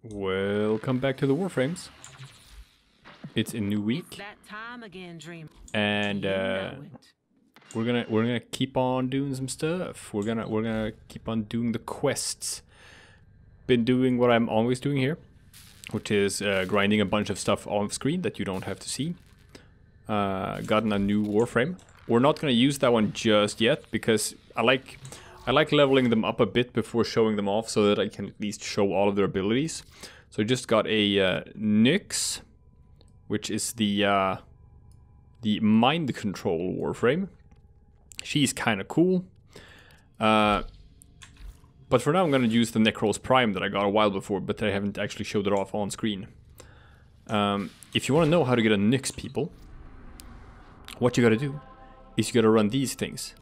Welcome back to the Warframes. It's a new week, It's that time again, dream. and You know it. we're gonna keep on doing some stuff. We're gonna keep on doing the quests. Been doing what I'm always doing here, which is grinding a bunch of stuff on screen that you don't have to see. Gotten a new Warframe. We're not gonna use that one just yet because I like leveling them up a bit before showing them off so that I can at least show all of their abilities. So I just got a Nyx, which is the mind control Warframe. She's kind of cool. But for now I'm going to use the Necros Prime that I got a while before, but I haven't actually showed it off on screen. If you want to know how to get a Nyx, people, what you got to do is you got to run these things.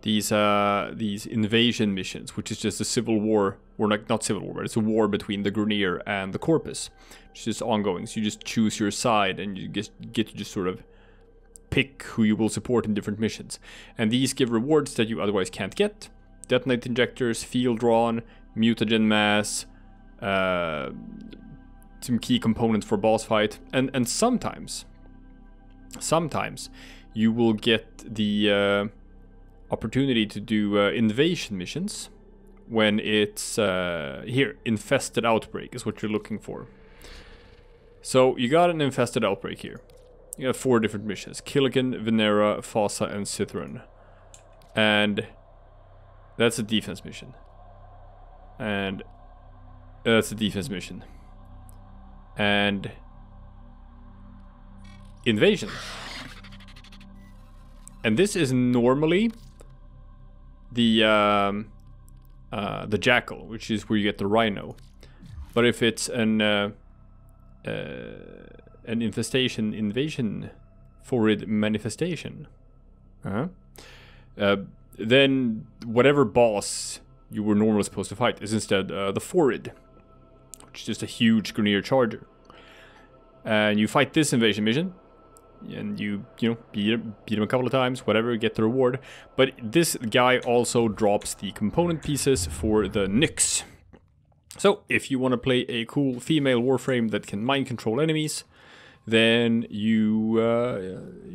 These invasion missions, which is just a civil war, or not civil war, but it's a war between the Grenier and the Corpus. It's just ongoing, so you just choose your side and you get to just sort of pick who you will support in different missions. And these give rewards that you otherwise can't get. Detonate injectors, field drawn, mutagen mass, some key components for boss fight, and sometimes you will get the opportunity to do invasion missions when it's here, infested outbreak is what you're looking for. So you got an infested outbreak here. You have 4 different missions: Killigan, Venera, Fossa, and Cithran. And that's a defense mission. And that's a defense mission. And invasion. And this is normally the jackal, which is where you get the rhino. But if it's an invasion forward manifestation, then whatever boss you were normally supposed to fight is instead the forward, which is just a huge Grenier charger. And you fight this invasion mission. And you know, beat him a couple of times, whatever, get the reward. But this guy also drops the component pieces for the Nyx. So, if you want to play a cool female Warframe that can mind control enemies, then you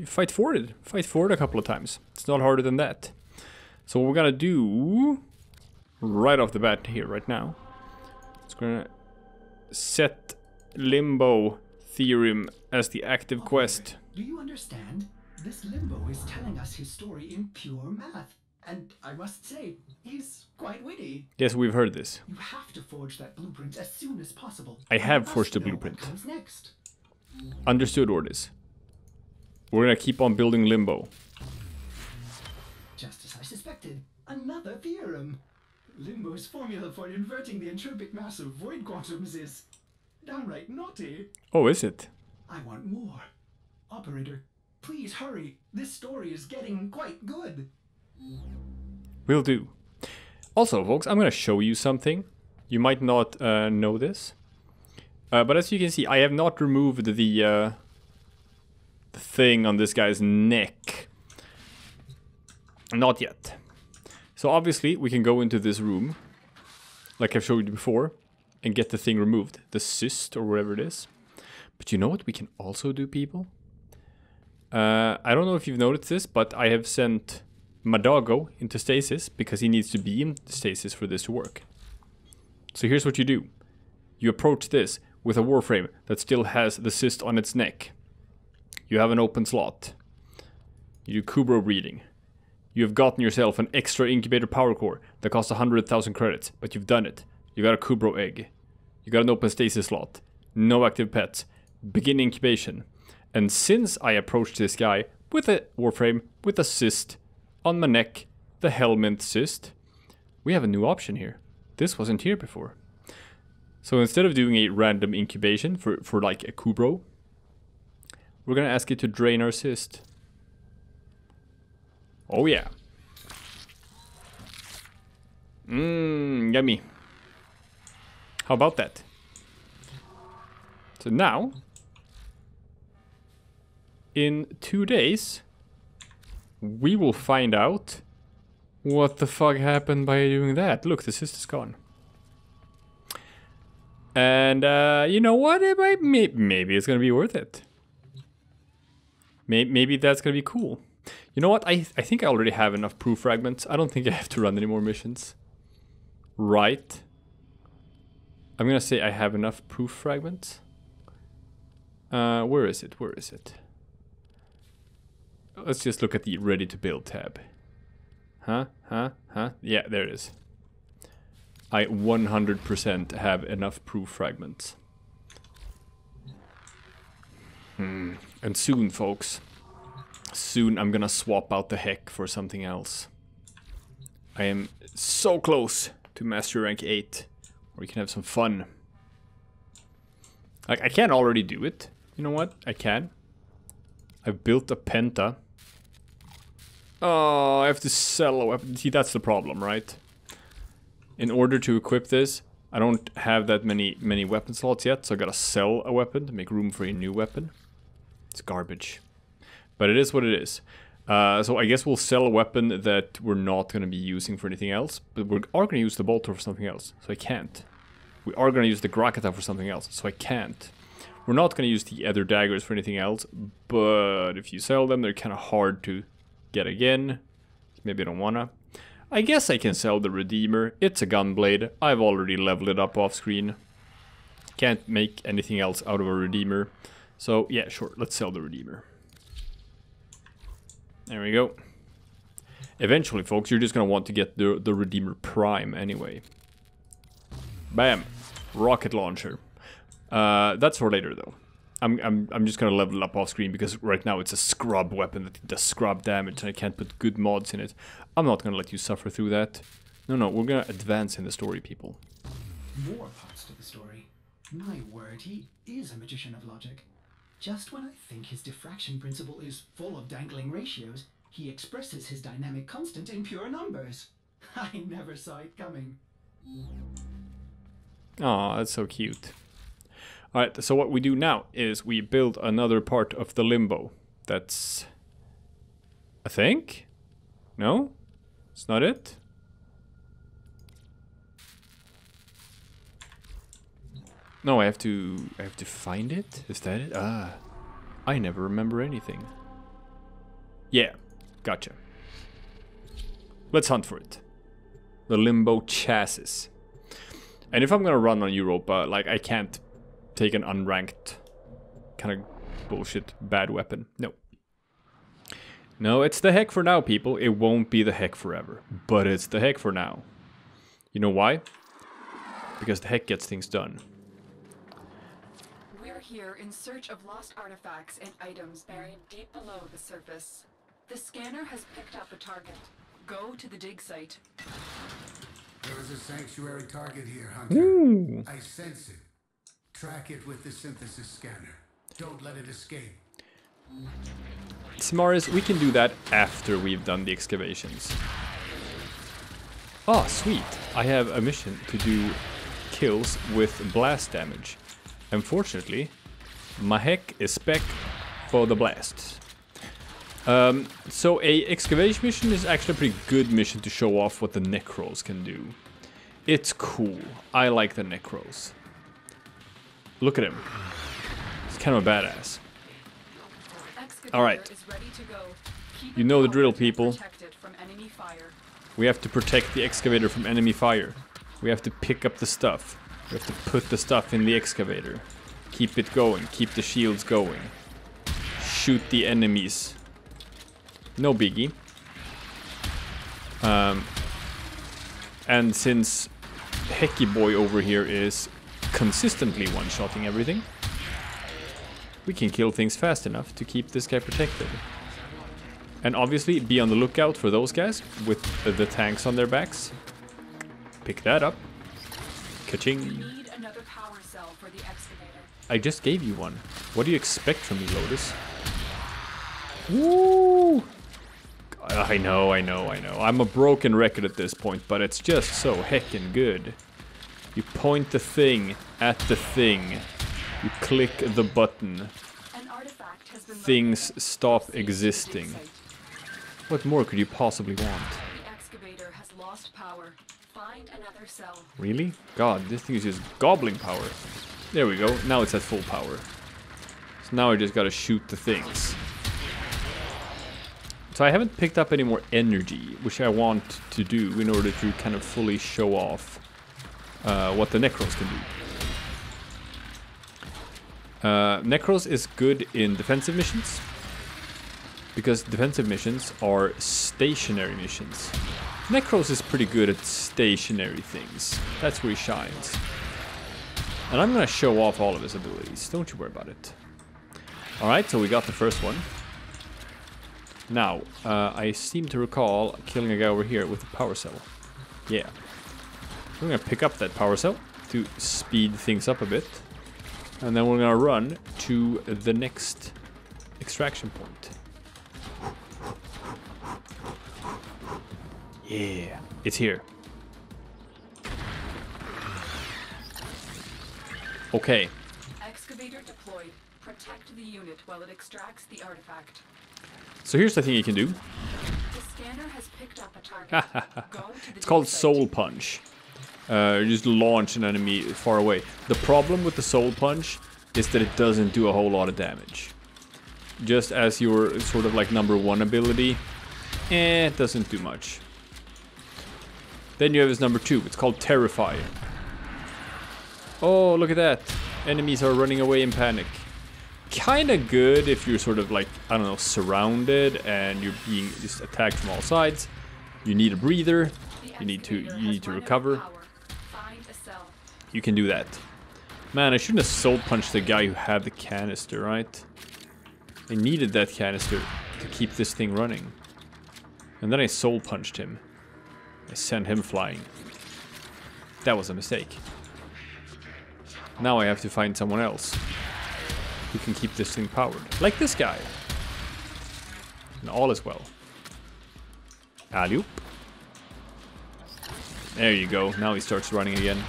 fight forward. Fight forward a couple of times. It's not harder than that. So what we're gonna do, right off the bat here, right now, is gonna set Limbo Theorem as the active quest. Do you understand? This Limbo is telling us his story in pure math. And I must say, he's quite witty. Yes, we've heard this. You have to forge that bluept as soon as possible. I have forged the You must know blueprint. what comes next. Understood, Ordis. We're gonna keep on building Limbo. Just as I suspected, another theorem. Limbo's formula for inverting the entropic mass of void quantums is downright naughty. Oh, is it? I want more. Operator, please hurry. This story is getting quite good. Will do. Also, folks, I'm gonna show you something. You might not know this. But as you can see, I have not removed the thing on this guy's neck. Not yet. So obviously, we can go into this room, like I've showed you before, and get the thing removed. The cyst, or whatever it is. But you know what we can also do, people? I don't know if you've noticed this, but I have sent Madago into stasis because he needs to be in stasis for this to work. So here's what you do. You approach this with a Warframe that still has the cyst on its neck. You have an open slot. You do Kubro breeding. You have gotten yourself an extra incubator power core that costs 100,000 credits, but you've done it. You got a Kubro egg. You got an open stasis slot. No active pets. Begin incubation. And since I approached this guy with a Warframe with a cyst on my neck, the helmet cyst, we have a new option here. This wasn't here before. So instead of doing a random incubation for like a Kubro, we're gonna ask it to drain our cyst. Oh yeah. Yummy. How about that? So now, in 2 days, we will find out what the fuck happened by doing that. Look, the cyst is gone. And you know what? It might, maybe it's gonna be worth it. Maybe that's gonna be cool. You know what? I think I already have enough proof fragments. I don't think I have to run any more missions. Right? I'm gonna say I have enough proof fragments. Where is it? Where is it? Let's just look at the ready to build tab. Huh? Yeah, there it is. I 100% have enough proof fragments. And soon, folks. Soon I'm gonna swap out the heck for something else. I am so close to Master Rank 8. Where we can have some fun. Like, I can already do it. You know what? I can. I've built a penta. Oh, I have to sell a weapon. See, that's the problem, right? In order to equip this, I don't have that many weapon slots yet, so I gotta sell a weapon to make room for a new weapon. It's garbage. But it is what it is. So I guess we'll sell a weapon that we're not gonna be using for anything else, but we are gonna use the bolter for something else, so I can't. We are gonna use the Grakata for something else, so I can't. We're not gonna use the other daggers for anything else, but if you sell them, they're kind of hard to get again. Maybe I don't wanna. I guess I can sell the Redeemer. It's a gunblade. I've already leveled it up off screen. Can't make anything else out of a Redeemer. So yeah, sure, let's sell the Redeemer. There we go. Eventually, folks, you're just gonna want to get the Redeemer Prime anyway. Bam! Rocket launcher. That's for later though. I'm just gonna level it up off screen because right now it's a scrub weapon that does scrub damage and I can't put good mods in it. I'm not gonna let you suffer through that. No, we're gonna advance in the story, people. More parts to the story. My word, he is a magician of logic. Just when I think his diffraction principle is full of dangling ratios, he expresses his dynamic constant in pure numbers. I never saw it coming. Aw, that's so cute. Alright, so what we do now is we build another part of the Limbo. That's... I think? No? It's not it? No, I have to find it? Is that it? Ah, I never remember anything. Yeah, gotcha. Let's hunt for it. The Limbo chassis. And if I'm gonna run on Europa, like, I can't take an unranked kind of bullshit bad weapon. No. No, it's the heck for now, people. It won't be the heck forever. But it's the heck for now. You know why? Because the heck gets things done. We're here in search of lost artifacts and items buried deep below the surface. The scanner has picked up a target. Go to the dig site. There is a sanctuary target here, Hunter. Ooh. I sense it. Track it with the synthesis scanner. Don't let it escape. Samaris, we can do that after we've done the excavations. Oh, sweet. I have a mission to do kills with blast damage. Unfortunately, my heck is spec for the blasts. So a excavation mission is actually a pretty good mission to show off what the Necros can do. It's cool. I like the Necros. Look at him. He's kind of a badass. Alright. You know the drill, people. We have to protect the excavator from enemy fire. We have to pick up the stuff. We have to put the stuff in the excavator. Keep it going. Keep the shields going. Shoot the enemies. No biggie. And since Hecky Boy over here is consistently one-shotting everything, we can kill things fast enough to keep this guy protected. And obviously be on the lookout for those guys with the tanks on their backs. Pick that up. Ka-ching. Need another power cell for the excavator. I just gave you one. What do you expect from me, Lotus? Woo! I know. I'm a broken record at this point, but it's just so heckin' good. You point the thing at the thing. You click the button. An artifact has been Things located. stop Proceed to the existing. dig site. What more could you possibly want? The excavator has lost power. Find another cell. Really? God, this thing is just gobbling power. There we go. Now it's at full power. So now I just gotta shoot the things. So I haven't picked up any more energy, which I want to do in order to kind of fully show off what the Necros can do. Necros is good in defensive missions, because defensive missions are stationary missions. Necros is pretty good at stationary things. That's where he shines. And I'm gonna show off all of his abilities, don't you worry about it. Alright, so we got the first one. Now, I seem to recall killing a guy over here with a power cell. Yeah. We're gonna pick up that power cell to speed things up a bit. And then we're gonna run to the next extraction point. Yeah, it's here. Okay. Excavator deployed. Protect the unit while it extracts the artifact. So here's the thing you can do. The scanner has picked up a target. Go to the It's called dig site. Soul Punch. You just launch an enemy far away. The problem with the Soul Punch is that it doesn't do a whole lot of damage. Just as your sort of like #1 ability, it doesn't do much. Then you have his #2. It's called Terrify. Oh, look at that. Enemies are running away in panic. Kinda good if you're sort of like, I don't know, surrounded and you're being just attacked from all sides. You need a breather. You need to recover. Find a cell. You can do that. Man, I shouldn't have soul punched the guy who had the canister, right? I needed that canister to keep this thing running. And then I soul punched him. I sent him flying. That was a mistake. Now I have to find someone else who can keep this thing powered. Like this guy. And all is well. Alley-oop. There you go. Now he starts running again.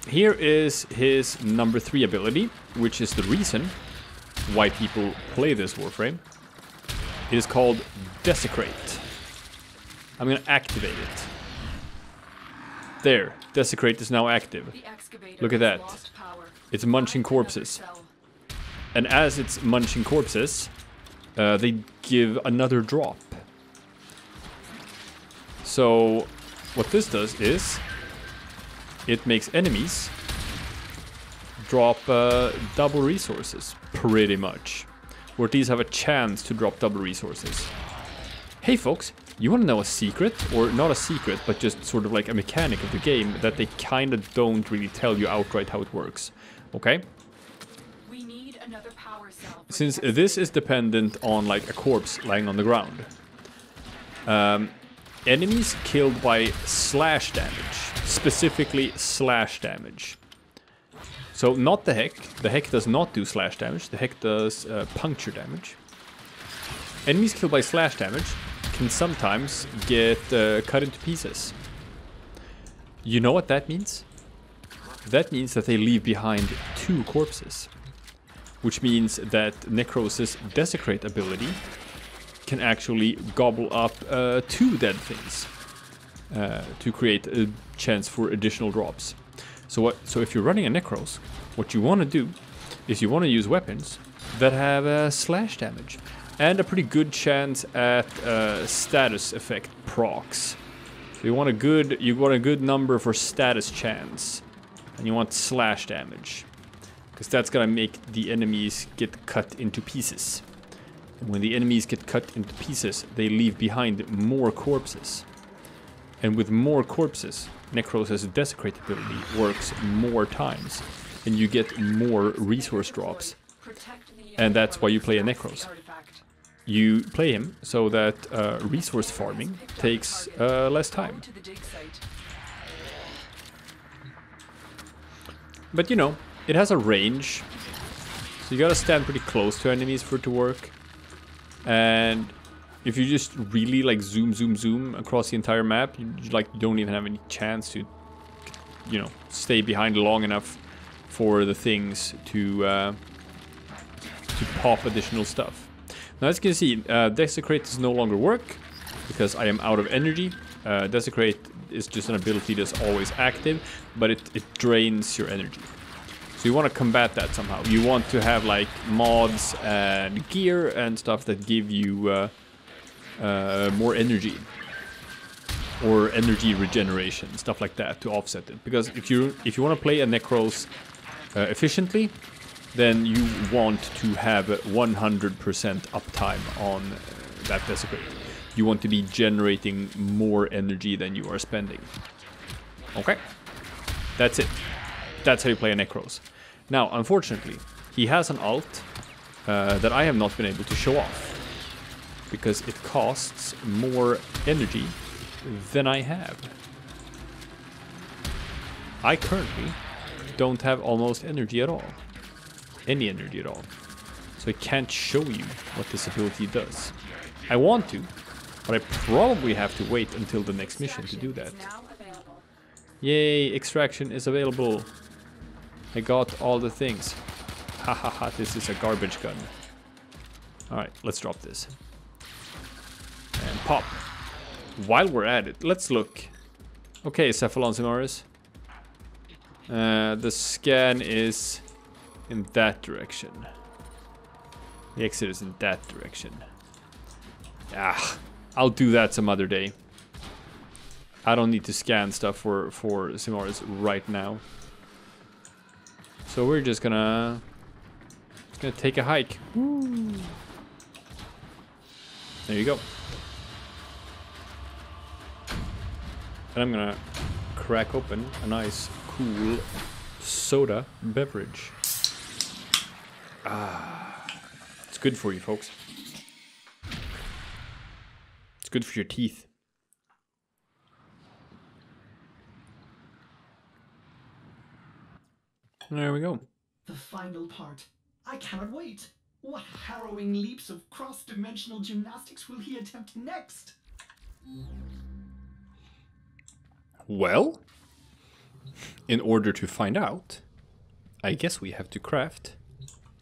Here is his #3 ability, which is the reason why people play this Warframe. It is called Desecrate. I'm gonna activate it. There, Desecrate is now active. The excavator Look at has that. lost power. It's munching Find another corpses. cell. And as it's munching corpses, they give another drop. So, what this does is, it makes enemies drop double resources, pretty much. Or these have a chance to drop double resources. Hey folks, you want to know a secret? Or not a secret, but just sort of like a mechanic of the game that they kind of don't really tell you outright how it works. Okay? We need another power cell. for Since the this is dependent on like a corpse lying on the ground. Enemies killed by slash damage. Specifically slash damage. So not the heck. The heck does not do slash damage. The heck does puncture damage. Enemies killed by slash damage can sometimes get cut into pieces. You know what that means? That means that they leave behind 2 corpses. Which means that Necros' Desecrate ability can actually gobble up 2 dead things. To create a chance for additional drops. So if you're running a Necros, what you want to do is you want to use weapons that have slash damage. And a pretty good chance at status effect procs. So you want a good number for status chance. And you want slash damage. Because that's gonna make the enemies get cut into pieces. And when the enemies get cut into pieces, they leave behind more corpses. And with more corpses, Necros' Desecrate ability works more times. And you get more resource drops. Protect the unit And that's while why it you play a extracts Necros. the artifact. You play him so that resource farming takes less Go time. to the dig site. But you know, it has a range. So you gotta stand pretty close to enemies for it to work. And if you just really like zoom across the entire map, you don't even have any chance to, you know, stay behind long enough for the things to pop additional stuff. Now as you can see, Desecrate does no longer work. because I am out of energy. Desecrate is just an ability that's always active, but it drains your energy. So you want to combat that somehow. You want to have like mods and gear and stuff that give you more energy. Or energy regeneration, stuff like that to offset it. Because if you want to play a Necros efficiently, then you want to have 100% uptime on that Desecrate. You want to be generating more energy than you are spending. Okay? That's it. That's how you play a Necros. Now, unfortunately, he has an ult that I have not been able to show off. Because it costs more energy than I have. I currently don't have almost energy at all. Any energy at all. So I can't show you what this ability does. I want to, but I probably have to wait until the next mission to do that. Yay, extraction is available. I got all the things. Ha ha ha, this is a garbage gun. Alright, let's drop this. And pop. While we're at it, let's look. Okay, Cephalon Simaris. The scan is in that direction. The exit is in that direction. Ah, I'll do that some other day. I don't need to scan stuff for Simaris right now. So we're just gonna take a hike. Woo. There you go. And I'm gonna crack open a nice, cool soda beverage. Ah, it's good for you, folks. It's good for your teeth. There we go. The final part. I cannot wait. What harrowing leaps of cross-dimensional gymnastics will he attempt next? Well, in order to find out, I guess we have to craft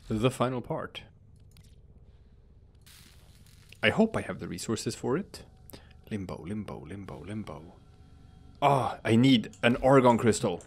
the final part. I hope I have the resources for it. Limbo, limbo, limbo, limbo. Ah, I need an Argon crystal.